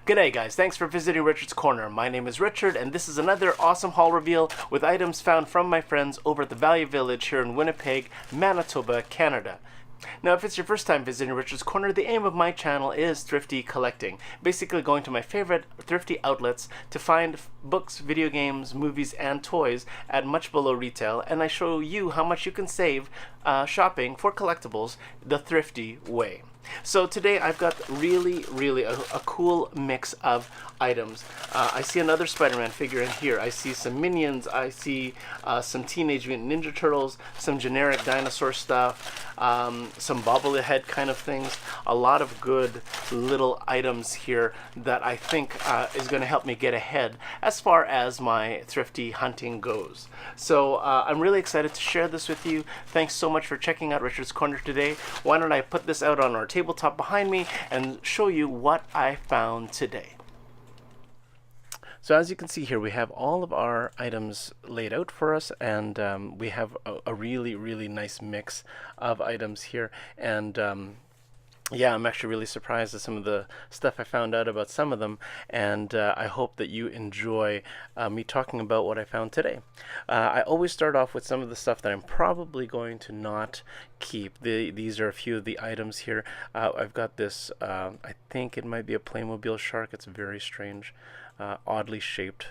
G'day guys, thanks for visiting Richard's Corner. My name is Richard and this is another awesome haul reveal with items found from my friends over at the Value Village here in Winnipeg, Manitoba, Canada. Now, if it's your first time visiting Richard's Corner, the aim of my channel is thrifty collecting. Basically going to my favorite thrifty outlets to find books, video games, movies, and toys at much below retail, and I show you how much you can save shopping for collectibles the thrifty way. So today I've got really a cool mix of items. I see another Spider-Man figure in here. I see some Minions. I see some Teenage Mutant Ninja Turtles, some generic dinosaur stuff, some bobblehead kind of things. A lot of good little items here that I think is going to help me get ahead as far as my thrifty hunting goes. So I'm really excited to share this with you. Thanks so much for checking out Richard's Corner today. Why don't I put this out on our tabletop behind me and show you what I found today. So as you can see here, we have all of our items laid out for us, and we have a really nice mix of items here. And yeah, I'm actually really surprised at some of the stuff I found out about some of them, and I hope that you enjoy me talking about what I found today. I always start off with some of the stuff that I'm probably going to not keep. These are a few of the items here. I've got this, I think it might be a Playmobil shark. It's very strange. Oddly shaped.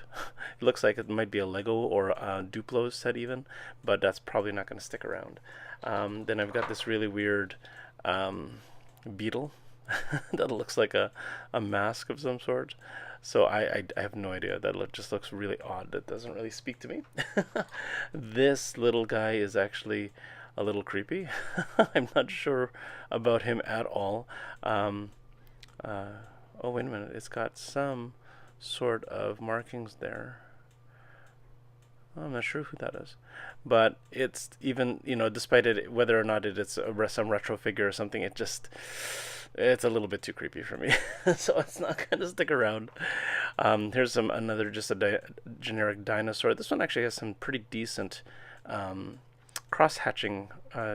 It looks like it might be a Lego or a Duplo set even, but that's probably not going to stick around. Then I've got this really weird beetle that looks like a mask of some sort. So I have no idea. That just looks really odd. That doesn't really speak to me. This little guy is actually a little creepy. I'm not sure about him at all. Oh, wait a minute. It's got some sort of markings there. I'm not sure who that is, but it's even, you know, despite it, whether or not it's some retro figure or something, it's a little bit too creepy for me. So it's not gonna stick around. Here's another just a generic dinosaur. This one actually has some pretty decent cross-hatching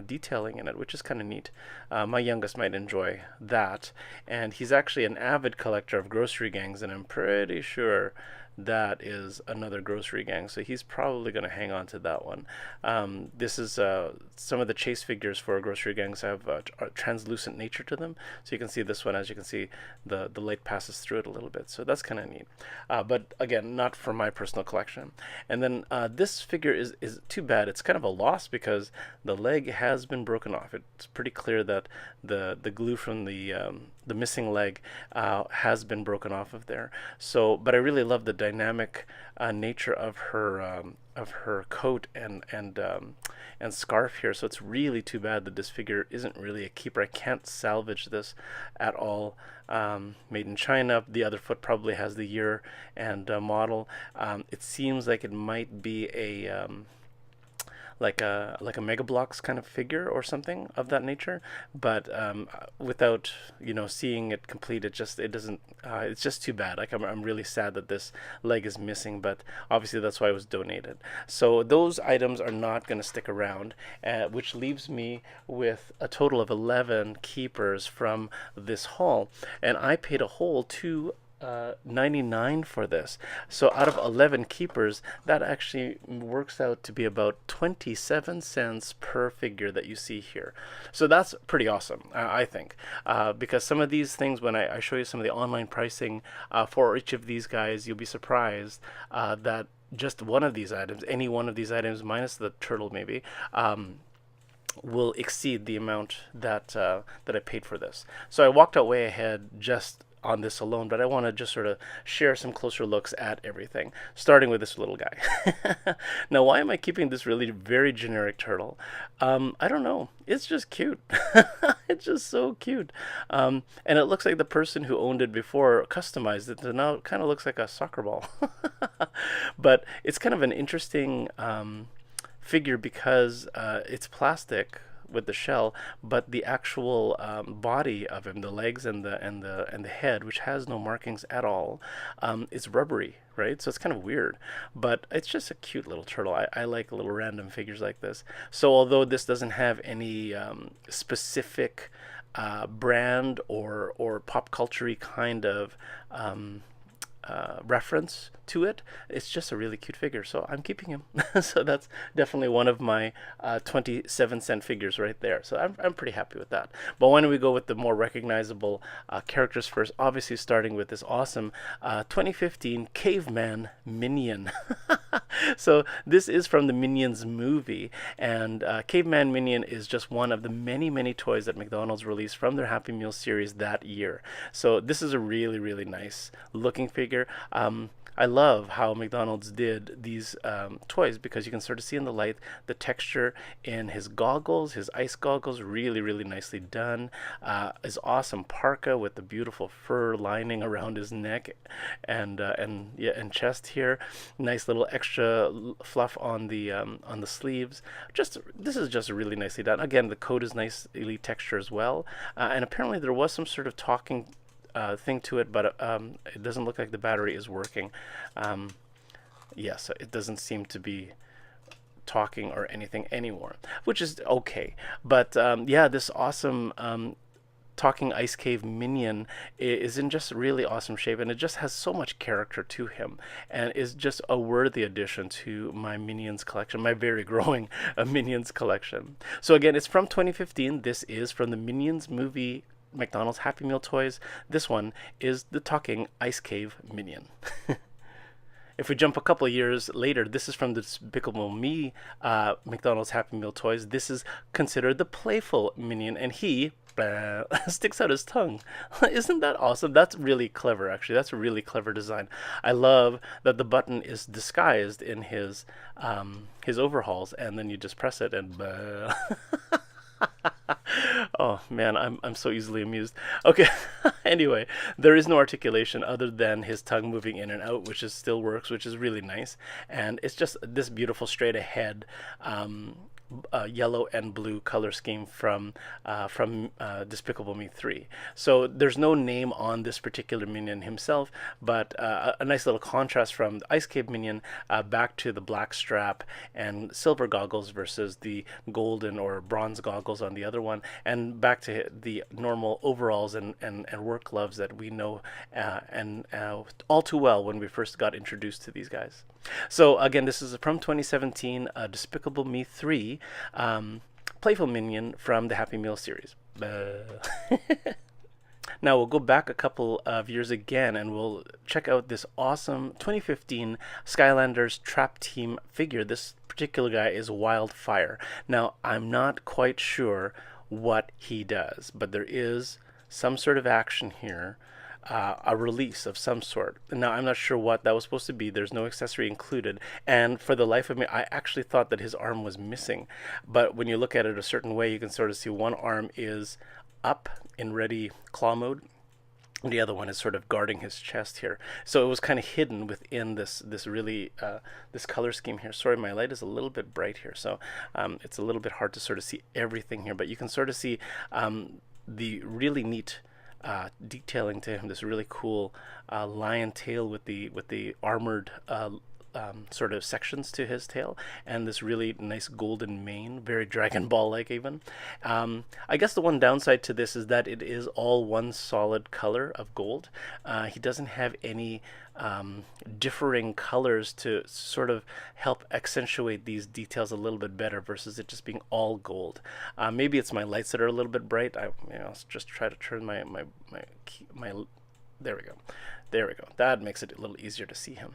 detailing in it, which is kind of neat. My youngest might enjoy that, and he's actually an avid collector of grocery gangs, and I'm pretty sure that is another grocery gang, so he's probably going to hang on to that one. This is some of the chase figures for grocery gangs have a translucent nature to them, so you can see this one. As you can see, the light passes through it a little bit, so that's kind of neat. But again, not for my personal collection. And then this figure is too bad. It's kind of a loss because the leg has been broken off. It's pretty clear that the glue from the missing leg has been broken off of there. So, but I really love the dynamic nature of her coat and scarf here. So it's really too bad that this figure isn't really a keeper. I can't salvage this at all. Made in China. The other foot probably has the year and model. It seems like it might be a like a Mega Bloks kind of figure or something of that nature, but without, you know, seeing it complete, it doesn't. It's just too bad. Like I'm really sad that this leg is missing, but obviously that's why it was donated. So those items are not going to stick around, which leaves me with a total of 11 keepers from this haul, and I paid a whole $2.99 for this. So out of 11 keepers, that actually works out to be about 27 cents per figure that you see here. So that's pretty awesome, I think, because some of these things, when I show you some of the online pricing for each of these guys, you'll be surprised that just one of these items, any one of these items minus the turtle maybe, will exceed the amount that I paid for this. So I walked out way ahead just on this alone, but I want to just sort of share some closer looks at everything, starting with this little guy. Now, why am I keeping this really very generic turtle? I don't know. It's just cute. It's just so cute. And it looks like the person who owned it before customized it, and now it kind of looks like a soccer ball. But it's kind of an interesting figure because it's plastic with the shell, but the actual body of him, the legs and the head, which has no markings at all, is rubbery, right? So it's kind of weird, but it's just a cute little turtle. I like little random figures like this. So although this doesn't have any specific brand or pop culture kind of reference to it. It's just a really cute figure, so I'm keeping him. So that's definitely one of my 27-cent figures right there. So I'm pretty happy with that. But why don't we go with the more recognizable characters first? Obviously, starting with this awesome 2015 Caveman Minion. So this is from the Minions movie, and Caveman Minion is just one of the many toys that McDonald's released from their Happy Meal series that year. So this is a really nice looking figure. I love how McDonald's did these toys, because you can sort of see in the light the texture in his goggles, his ice goggles, really nicely done. His awesome parka with the beautiful fur lining around his neck and chest here. Nice little extra fluff on the sleeves. This is just really nicely done. Again, the coat is nicely textured as well, and apparently there was some sort of talking thing to it, but it doesn't look like the battery is working. Yes, it doesn't seem to be talking or anything anymore, which is okay. But yeah, this awesome talking ice cave minion is in just really awesome shape, and it just has so much character to him, and is just a worthy addition to my Minions collection, my very growing Minions collection. So again, it's from 2015. This is from the Minions movie McDonald's Happy Meal toys. This one is the talking ice cave minion. If we jump a couple of years later, this is from the Despicable Me McDonald's Happy Meal toys. This is considered the playful minion, and he sticks out his tongue. Isn't that awesome? That's really clever, actually. That's a really clever design. I love that the button is disguised in his overhauls, and then you just press it and oh man, I'm so easily amused. Okay, anyway, there is no articulation other than his tongue moving in and out, which still works, which is really nice. And it's just this beautiful straight ahead yellow and blue color scheme from Despicable Me 3. So there's no name on this particular minion himself, but a nice little contrast from the Ice Cave minion back to the black strap and silver goggles versus the golden or bronze goggles on the other one, and back to the normal overalls and work gloves that we know all too well when we first got introduced to these guys. So again, this is from 2017, Despicable Me 3, playful minion from the Happy Meal series. Now we'll go back a couple of years again, and we'll check out this awesome 2015 Skylanders Trap Team figure. This particular guy is Wildfire. Now, I'm not quite sure what he does, but there is some sort of action here. A release of some sort. Now, I'm not sure what that was supposed to be. There's no accessory included. And for the life of me, I actually thought that his arm was missing. But when you look at it a certain way, you can sort of see one arm is up in ready claw mode. The other one is sort of guarding his chest here. So it was kind of hidden within this really this color scheme here. Sorry, my light is a little bit bright here, so it's a little bit hard to sort of see everything here. But you can sort of see the really neat detailing to him, this really cool lion tail with the armored sort of sections to his tail, and this really nice golden mane, very Dragon Ball like even. I guess the one downside to this is that it is all one solid color of gold. He doesn't have any differing colors to sort of help accentuate these details a little bit better versus it just being all gold. Maybe it's my lights that are a little bit bright. I'll just try to turn my there we go. There we go. That makes it a little easier to see him.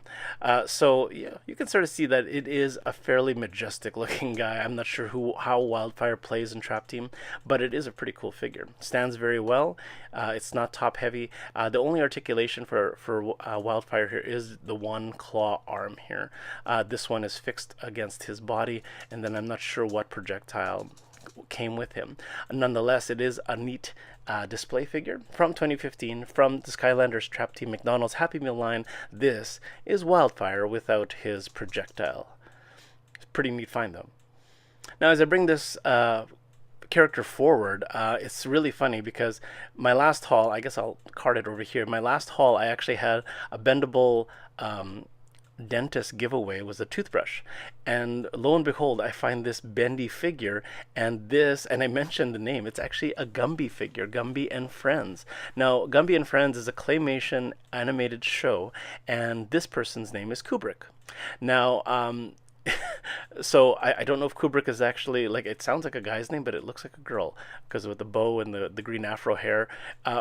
So yeah, you can sort of see that it is a fairly majestic looking guy. I'm not sure how Wildfire plays in Trap Team, but it is a pretty cool figure. Stands very well. It's not top heavy. The only articulation for Wildfire here is the one claw arm here. This one is fixed against his body, and then I'm not sure what projectile came with him. Nonetheless, it is a neat display figure from 2015 from the Skylanders Trap Team McDonald's Happy Meal line. This is Wildfire without his projectile. It's a pretty neat find though. Now as I bring this character forward, it's really funny because my last haul, I guess I'll card it over here. My last haul, I actually had a bendable dentist giveaway was a toothbrush, and lo and behold, I find this bendy figure, and I mentioned the name. It's actually a Gumby figure, Gumby and Friends. Now, Gumby and Friends is a claymation animated show, and this person's name is Kubrick. Now, so I don't know if Kubrick is actually, like, it sounds like a guy's name, but it looks like a girl because with the bow and the green afro hair.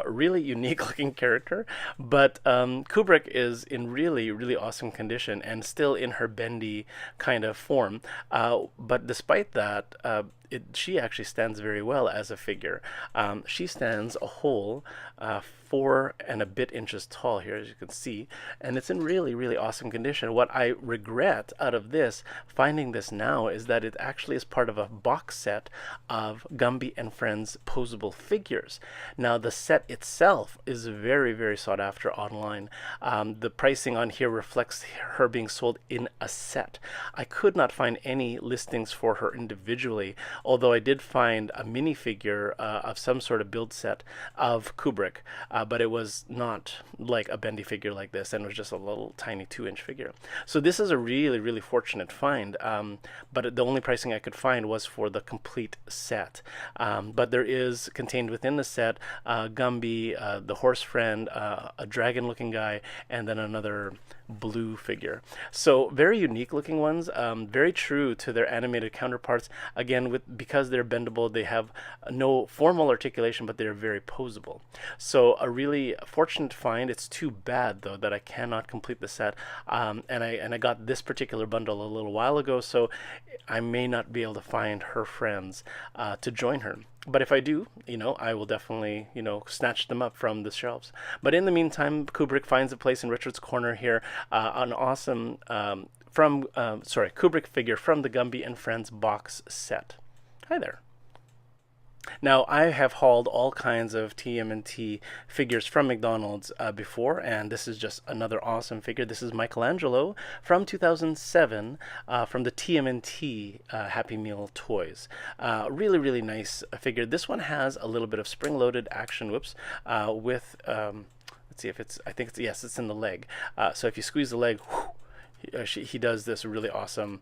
Really unique looking character. But Kubrick is in really, really awesome condition and still in her bendy kind of form. But despite that, she actually stands very well as a figure. She stands a whole 4 and a bit inches tall here, as you can see, and it's in really, really awesome condition. What I regret out of this, finding this now, is that it actually is part of a box set of Gumby and Friends posable figures. Now, the set itself is very, very sought after online. The pricing on here reflects her being sold in a set. I could not find any listings for her individually, although I did find a minifigure of some sort of build set of Kubrick, but it was not like a bendy figure like this, and it was just a little tiny 2-inch figure. So this is a really, really fortunate find, but the only pricing I could find was for the complete set. But there is contained within the set Gumby, the horse friend, a dragon-looking guy, and then another blue figure. So very unique looking ones, very true to their animated counterparts. Again, because they're bendable, they have no formal articulation, but they're very posable. So a really fortunate find. It's too bad though that I cannot complete the set, and I got this particular bundle a little while ago, so I may not be able to find her friends to join her. But if I do, I will definitely, snatch them up from the shelves. But in the meantime, Kubrick finds a place in Richard's Corner here, an awesome Kubrick figure from the Gumby and Friends box set. Hi there. Now, I have hauled all kinds of TMNT figures from McDonald's before, and this is just another awesome figure. This is Michelangelo from 2007 from the TMNT Happy Meal toys. Really, really nice figure. This one has a little bit of spring-loaded action, with, let's see if it's, I think it's, yes, it's in the leg. So if you squeeze the leg, he does this really awesome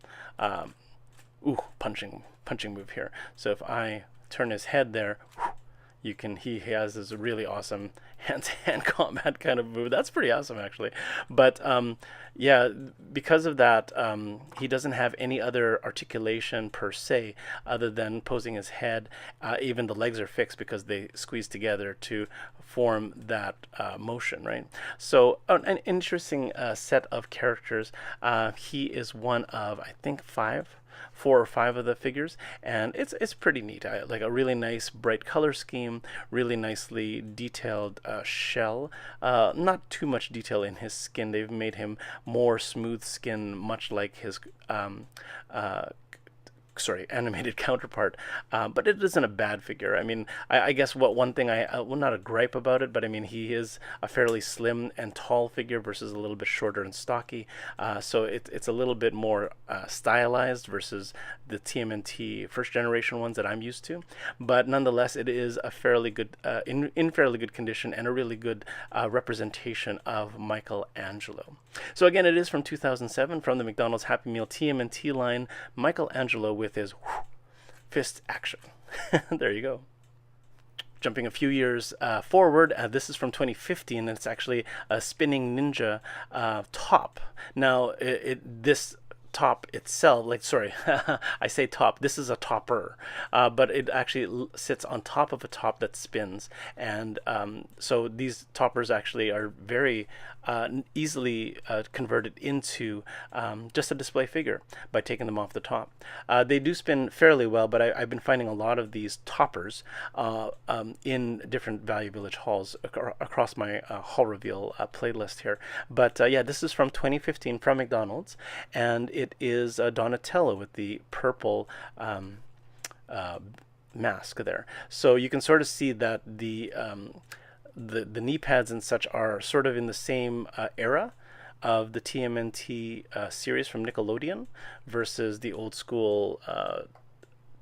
punching move here. So if I turn his head there, he has this really awesome hand-to-hand combat kind of move. That's pretty awesome, actually. But yeah, because of that, he doesn't have any other articulation per se, other than posing his head. Even the legs are fixed because they squeeze together to form that motion, right? So an interesting set of characters. He is one of, I think, 4 or 5 of the figures, and it's pretty neat. Like a really nice bright color scheme, really nicely detailed shell. Not too much detail in his skin. They've made him more smooth skin, much like his animated counterpart, but it isn't a bad figure. I mean, I guess one thing well, not a gripe about it, but I mean, he is a fairly slim and tall figure versus a little bit shorter and stocky, so it's a little bit more stylized versus the TMNT first generation ones that I'm used to, but nonetheless, it is a fairly good, in fairly good condition, and a really good representation of Michelangelo. So again, it is from 2007 from the McDonald's Happy Meal TMNT line, Michelangelo with his fist action. There you go. Jumping a few years forward, this is from 2015, and it's actually a spinning ninja top. Now, this top itself, I say top, this is a topper, but it actually sits on top of a top that spins, and so these toppers actually are very easily converted into just a display figure by taking them off the top. They do spin fairly well, but I've been finding a lot of these toppers in different Value Village hauls across my haul reveal playlist here. But yeah, this is from 2015 from McDonald's, and it is Donatello with the purple mask there. So you can sort of see that the knee pads and such are sort of in the same era of the TMNT series from Nickelodeon versus the old school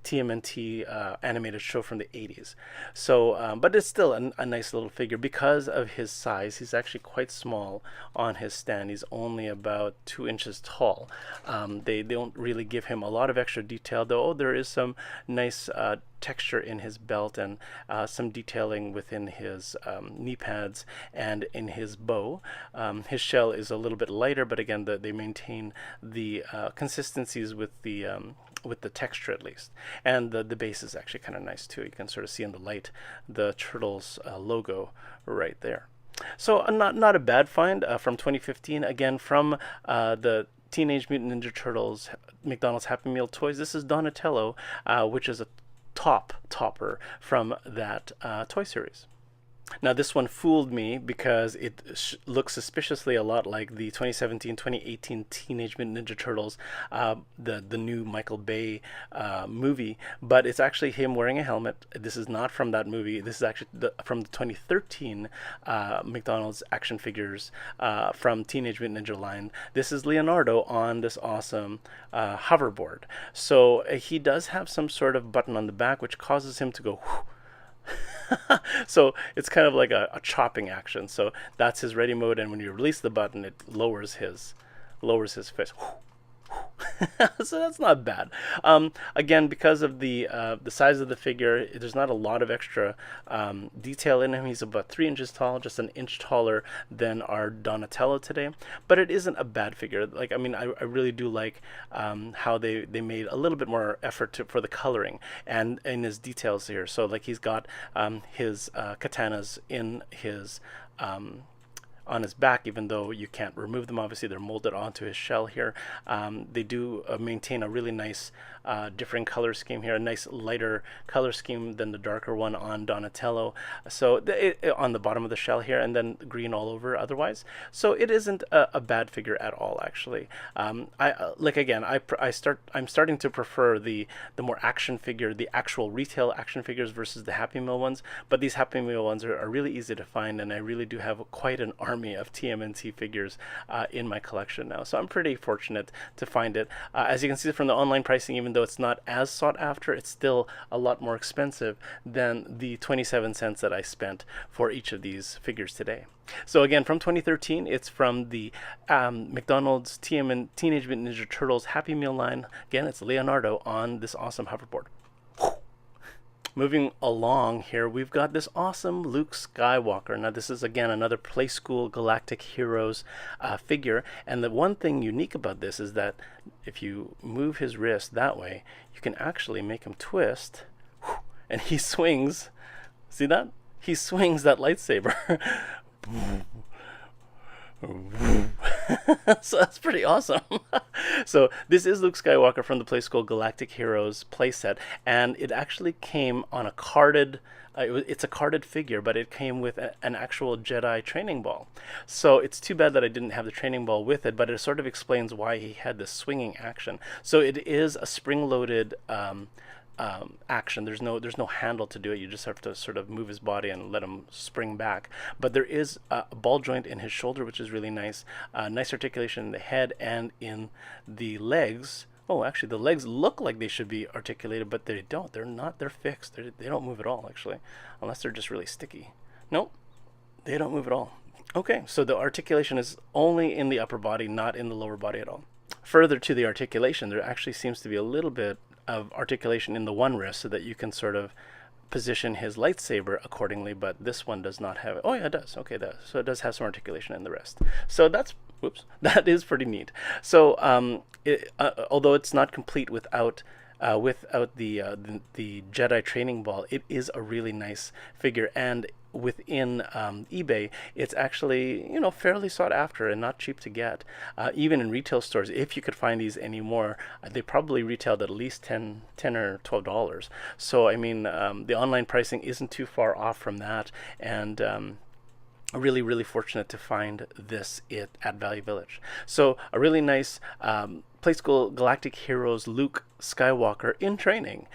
TMNT animated show from the 80s. So, but it's still a nice little figure because of his size. He's actually quite small on his stand. He's only about 2 inches tall. They don't really give him a lot of extra detail, though. There is some nice texture in his belt and some detailing within his knee pads and in his bow. His shell is a little bit lighter, but again, they maintain the consistencies with the texture at least. And the base is actually kind of nice too. You can sort of see in the light the Turtles logo right there. So not a bad find from 2015. Again, from the Teenage Mutant Ninja Turtles McDonald's Happy Meal toys. This is Donatello, which is a topper from that toy series. Now this one fooled me because it looks suspiciously a lot like the 2017-2018 Teenage Mutant Ninja Turtles, the new Michael Bay movie, but it's actually him wearing a helmet. This is not from that movie. This is actually from the 2013 McDonald's action figures from Teenage Mutant Ninja line. This is Leonardo on this awesome hoverboard. So he does have some sort of button on the back which causes him to go whoo. So it's kind of like a chopping action. So that's his ready mode, and when you release the button, it lowers his fist. So that's not bad. Again, because of the size of the figure, there's not a lot of extra detail in him. He's about 3 inches tall, just an inch taller than our Donatello today. But it isn't a bad figure. Like, I mean, I really do like how they made a little bit more effort for the coloring and in his details here. So like he's got his katanas in his on his back, even though you can't remove them. Obviously, they're molded onto his shell here. They do maintain a really nice different color scheme here, a nice lighter color scheme than the darker one on Donatello. So on the bottom of the shell here, and then green all over otherwise. So it isn't a bad figure at all, actually. I'm starting to prefer the more action figure, the actual retail action figures versus the Happy Meal ones. But these Happy Meal ones are really easy to find, and I really do have quite an army of TMNT figures in my collection now. So I'm pretty fortunate to find it. As you can see from the online pricing, even though it's not as sought after, it's still a lot more expensive than the 27 cents that I spent for each of these figures today. So again, from 2013, it's from the McDonald's Teenage Mutant Ninja Turtles Happy Meal line. Again, it's Leonardo on this awesome hoverboard. Moving along here, we've got this awesome Luke Skywalker. Now this is again another Play School Galactic Heroes figure, and the one thing unique about this is that if you move his wrist that way, you can actually make him twist, and he swings. See that? He swings that lightsaber. So that's pretty awesome. So this is Luke Skywalker from the Play School Galactic Heroes playset, and it actually came on a carded it's a carded figure, but it came with an actual Jedi training ball. So it's too bad that I didn't have the training ball with it, but it sort of explains why he had this swinging action. So it is a spring-loaded action. There's no handle to do it. You just have to sort of move his body and let him spring back. But there is a ball joint in his shoulder, which is really nice. Nice articulation in the head and in the legs. Oh, actually, the legs look like they should be articulated, but they don't. They're not. They're fixed. They don't move at all, actually, unless they're just really sticky. Nope, they don't move at all. Okay, so the articulation is only in the upper body, not in the lower body at all. Further to the articulation, there actually seems to be a little bit of articulation in the one wrist so that you can sort of position his lightsaber accordingly, but this one does not have it. Oh yeah, it does. Okay, so it does have some articulation in the wrist. So that is pretty neat. So although it's not complete without the Jedi training ball, it is a really nice figure, and within eBay, it's actually fairly sought after and not cheap to get. Even in retail stores, if you could find these anymore, they probably retailed at least $10 or $12. So I mean, the online pricing isn't too far off from that, and really fortunate to find this at Value Village. So a really nice Play School Galactic Heroes Luke Skywalker in training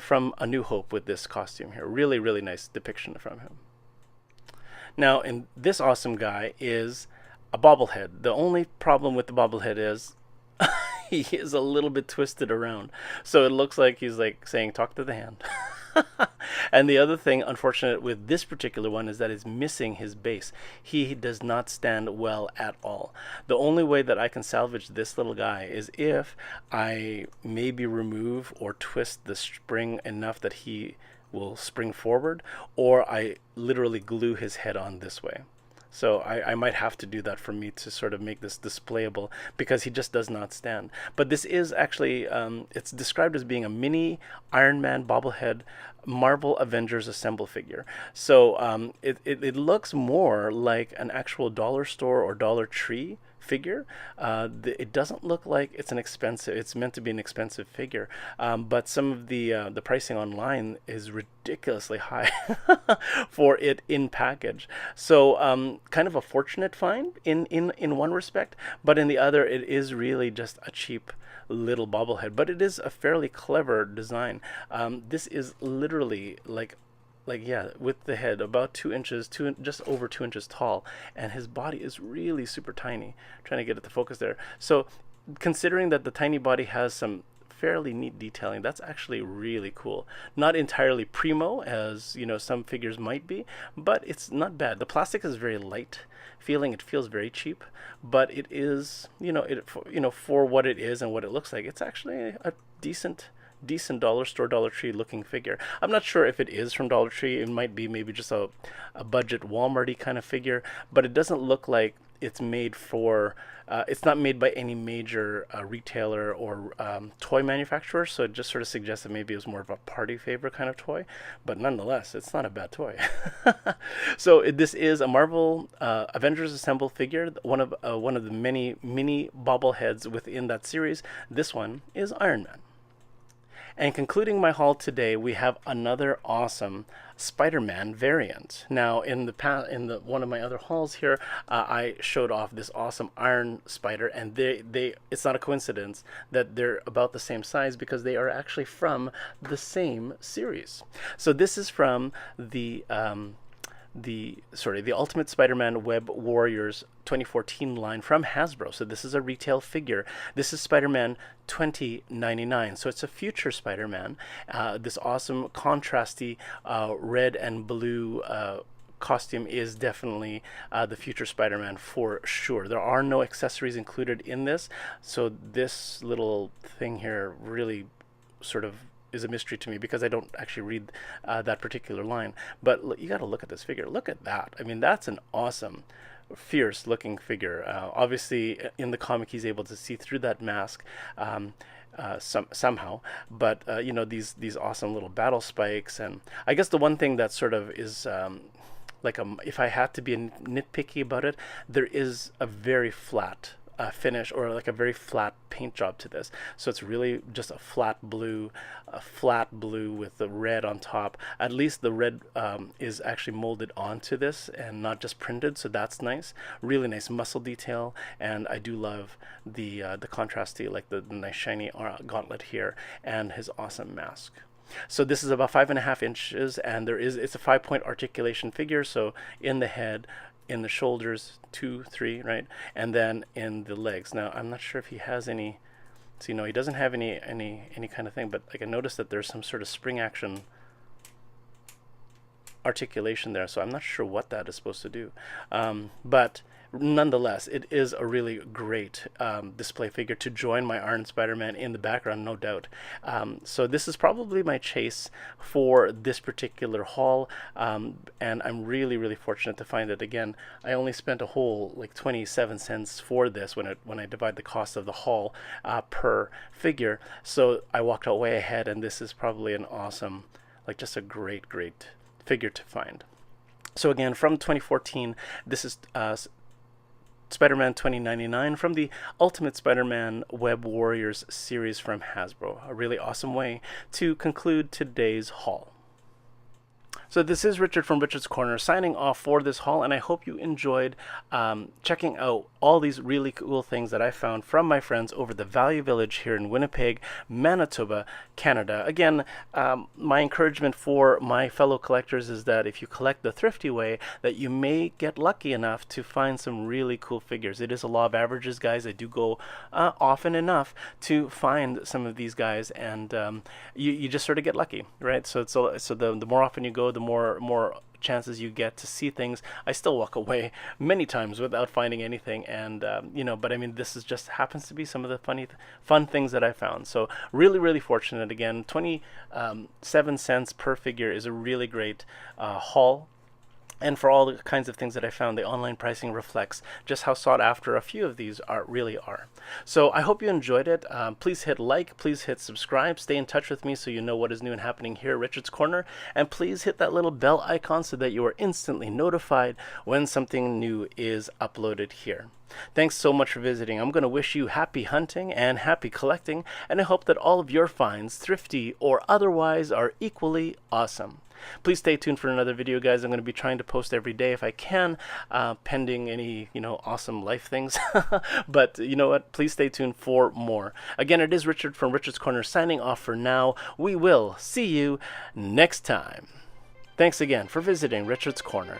from A New Hope with this costume here. Really nice depiction from him. Now, and this awesome guy is a bobblehead. The only problem with the bobblehead is he is a little bit twisted around. So it looks like he's like saying, talk to the hand. And the other thing, unfortunate with this particular one, is that it's missing his base. He does not stand well at all. The only way that I can salvage this little guy is if I maybe remove or twist the spring enough that he will spring forward, or I literally glue his head on this way. So I might have to do that for me to sort of make this displayable, because he just does not stand. But this is actually, it's described as being a mini Iron Man bobblehead Marvel Avengers assemble figure. So it looks more like an actual dollar store or Dollar Tree figure. It doesn't look like it's meant to be an expensive figure, but some of the pricing online is ridiculously high for it in package. So kind of a fortunate find in one respect, but in the other it is really just a cheap little bobblehead, but it is a fairly clever design. This is literally like yeah, with the head about 2 inches, just over 2 inches tall, and his body is really super tiny. I'm trying to get it to focus there. So considering that the tiny body has some fairly neat detailing, that's actually really cool. Not entirely primo, as you know some figures might be, but it's not bad. The plastic is very light feeling. It feels very cheap, but it is, for what it is and what it looks like, it's actually a decent dollar store, Dollar Tree looking figure. I'm not sure if it is from Dollar Tree. It might be maybe just a budget Walmarty kind of figure, but it doesn't look like it's made for, it's not made by any major retailer or toy manufacturer, so it just sort of suggests that maybe it was more of a party favor kind of toy, but nonetheless, it's not a bad toy. So this is a Marvel Avengers Assemble figure, one of the many mini bobbleheads within that series. This one is Iron Man. And concluding my haul today, we have another awesome Spider-Man variant. Now, in the one of my other hauls here, I showed off this awesome Iron Spider, and it's not a coincidence that they're about the same size, because they are actually from the same series. So this is from the Ultimate Spider-Man Web Warriors 2014 line from Hasbro. So this is a retail figure. This is Spider-Man 2099. So it's a future Spider-Man. This awesome contrasty red and blue costume is definitely the future Spider-Man for sure. There are no accessories included in this, so this little thing here really sort of is a mystery to me, because I don't actually read that particular line. But you got to look at this figure. Look at that. I mean, that's an awesome, fierce looking figure. Obviously in the comic he's able to see through that mask somehow, but these awesome little battle spikes. And I guess the one thing that sort of is if I had to be nitpicky about it, there is a very flat finish, or like a very flat paint job to this. So it's really just a flat blue with the red on top. At least the red is actually molded onto this and not just printed, so that's nice. Really nice muscle detail, and I do love the contrasty, like the nice shiny gauntlet here, and his awesome mask. So this is about 5.5 inches, and it's a 5-point articulation figure. So in the head, in the shoulders, 2, 3, right, and then in the legs. Now I'm not sure if he has any. So he doesn't have any kind of thing, but I can notice that there's some sort of spring action articulation there. So I'm not sure what that is supposed to do, but nonetheless, it is a really great display figure to join my Iron Spider-Man in the background, no doubt. So this is probably my chase for this particular haul, and I'm really, really fortunate to find that. Again, I only spent a whole 27 cents for this when I divide the cost of the haul per figure. So I walked out way ahead, and this is probably an awesome, just a great figure to find. So again, from 2014, this is Spider-Man 2099 from the Ultimate Spider-Man Web Warriors series from Hasbro. A really awesome way to conclude today's haul. So this is Richard from Richard's Corner signing off for this haul, and I hope you enjoyed checking out all these really cool things that I found from my friends over the Value Village here in Winnipeg, Manitoba, Canada. Again, my encouragement for my fellow collectors is that if you collect the thrifty way, that you may get lucky enough to find some really cool figures. It is a law of averages, guys. I do go often enough to find some of these guys, and you just sort of get lucky, right? So the more often you go, the more chances you get to see things. I still walk away many times without finding anything, and but I mean, this is just happens to be some of the fun things that I found. So really fortunate. Again, 27 cents per figure is a really great haul. And for all the kinds of things that I found, the online pricing reflects just how sought after a few of these really are. So I hope you enjoyed it. Please hit like, please hit subscribe, stay in touch with me so you know what is new and happening here at Richard's Corner, and please hit that little bell icon so that you are instantly notified when something new is uploaded here. Thanks so much for visiting. I'm going to wish you happy hunting and happy collecting, and I hope that all of your finds, thrifty or otherwise, are equally awesome. Please stay tuned for another video, guys. I'm going to be trying to post every day if I can, pending any, awesome life things. But you know what? Please stay tuned for more. Again, it is Richard from Richard's Corner signing off for now. We will see you next time. Thanks again for visiting Richard's Corner.